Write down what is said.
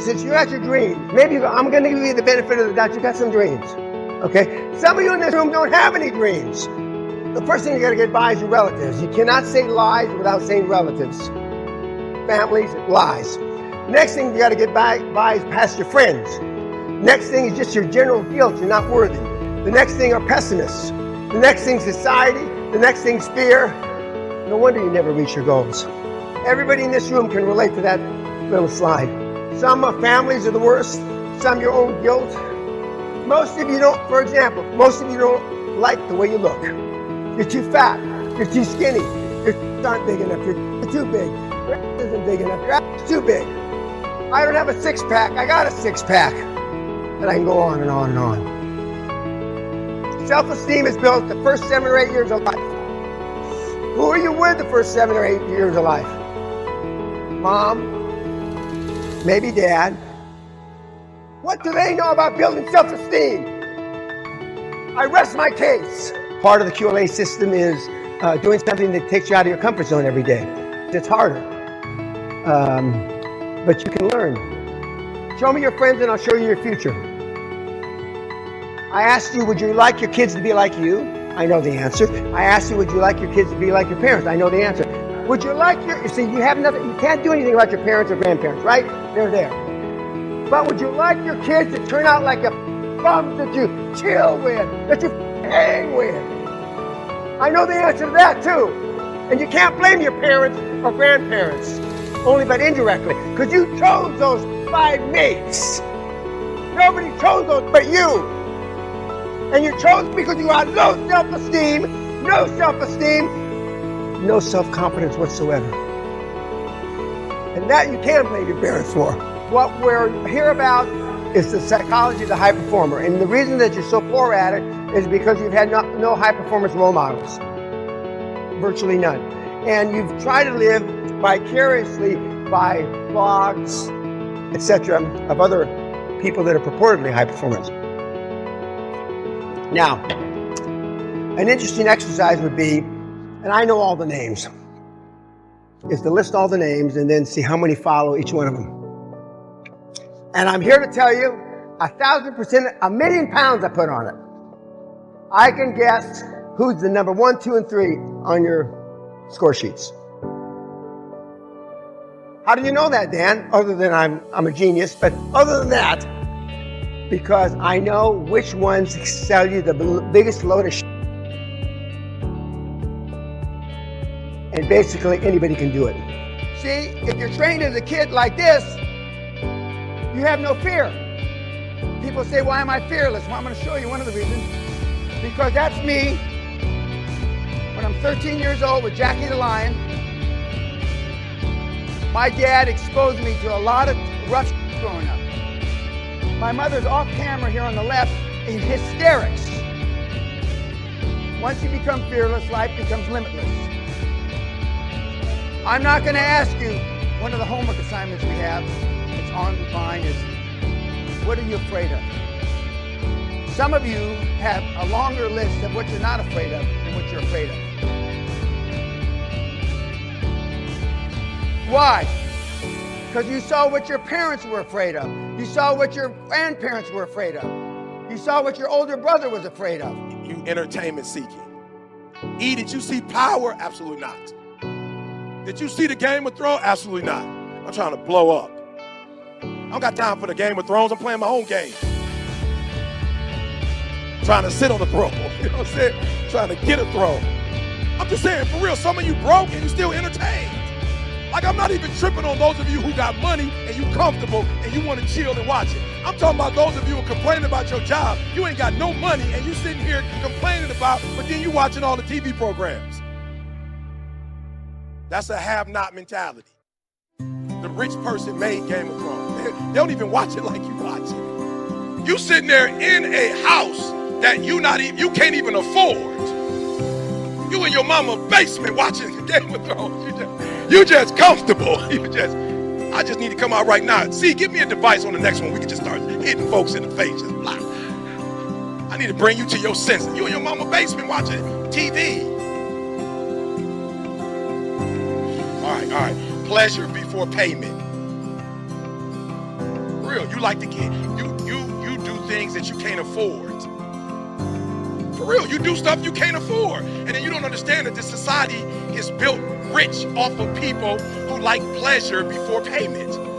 since you got your dreams, maybe I'm going to give you the benefit of the doubt. You got some dreams, okay? Some of you in this room don't have any dreams. The first thing you got to get by is your relatives. You cannot say lies without saying relatives. Families, lies. Next thing you got to get by is past your friends. Next thing is just your general guilt. You're not worthy. The next thing are pessimists. The next thing is society. The next thing is fear. No wonder you never reach your goals. Everybody in this room can relate to that little slide. Some families are the worst. Some your own guilt. Most of you don't, for example, most of you don't like the way you look. You're too fat. You're too skinny. Your teeth aren't big enough. You're too big. Your ass isn't big enough. Your ass is too big. I don't have a six-pack. I got a six-pack. And I can go on and on and on. Self-esteem is built the first 7 or 8 years of life. Who are you with the first 7 or 8 years of life? Mom, maybe dad. What do they know about building self-esteem? I rest my case. Part of the QLA system is doing something that takes you out of your comfort zone every day. It's harder, but you can learn. Show me your friends and I'll show you your future. I asked you, would you like your kids to be like you? I know the answer. I asked you, would you like your kids to be like your parents? I know the answer. Would you like you see, you have nothing, you can't do anything about your parents or grandparents, right? They're there. But would you like your kids to turn out like a bums that you chill with, that you hang with? I know the answer to that too. And you can't blame your parents or grandparents, only but indirectly, because you chose those 5 mates. Nobody chose those but you. And you chose because you had no self-esteem, no self-confidence whatsoever. And that you can blame your parents for. What we're here about is the psychology of the high performer. And the reason that you're so poor at it is because you've had no high performance role models. Virtually none. And you've tried to live vicariously by blogs, etc., of other people that are purportedly high performers. Now, an interesting exercise would be, and I know all the names, is to list all the names and then see how many follow each one of them. And I'm here to tell you, 1,000%, £1,000,000 I put on it. I can guess who's the number 1, 2, and 3 on your score sheets. How do you know that, Dan? Other than I'm a genius, but other than that, because I know which ones sell you the biggest load of shit. And basically anybody can do it. See, if you're trained as a kid like this, you have no fear. People say, why am I fearless? Well, I'm going to show you one of the reasons. Because that's me when I'm 13 years old with Jackie the Lion. My dad exposed me to a lot of rough shit growing up. My mother's off camera here on the left in hysterics. Once you become fearless, life becomes limitless. I'm not going to ask you, one of the homework assignments we have, it's online, is what are you afraid of? Some of you have a longer list of what you're not afraid of than what you're afraid of. Why? Because you saw what your parents were afraid of. You saw what your grandparents were afraid of. You saw what your older brother was afraid of. You entertainment seeking. E, did you see Power? Absolutely not. Did you see the Game of Thrones? Absolutely not. I'm trying to blow up. I don't got time for the Game of Thrones. I'm playing my own game. Trying to sit on the throne. You know what I'm saying? Trying to get a throne. I'm just saying, for real, some of you broke and you still entertained. Like, I'm not even tripping on those of you who got money and you comfortable and you want to chill and watch it. I'm talking about those of you who are complaining about your job. You ain't got no money and you sitting here complaining about, but then you watching all the TV programs. That's a have-not mentality. The rich person made Game of Thrones. They don't even watch it like you watch it. You sitting there in a house that you can't even afford. You in your mama's basement watching Game of Thrones. You just comfortable. I just need to come out right now. See, give me a device on the next one. We can just start hitting folks in the face. Just blah. I need to bring you to your senses. You in your mama's basement watching TV. All right. Pleasure before payment. real. You like to get, you do things that you can't afford. For real, you do stuff you can't afford. And then you don't understand that this society is built rich off of people who like pleasure before payment.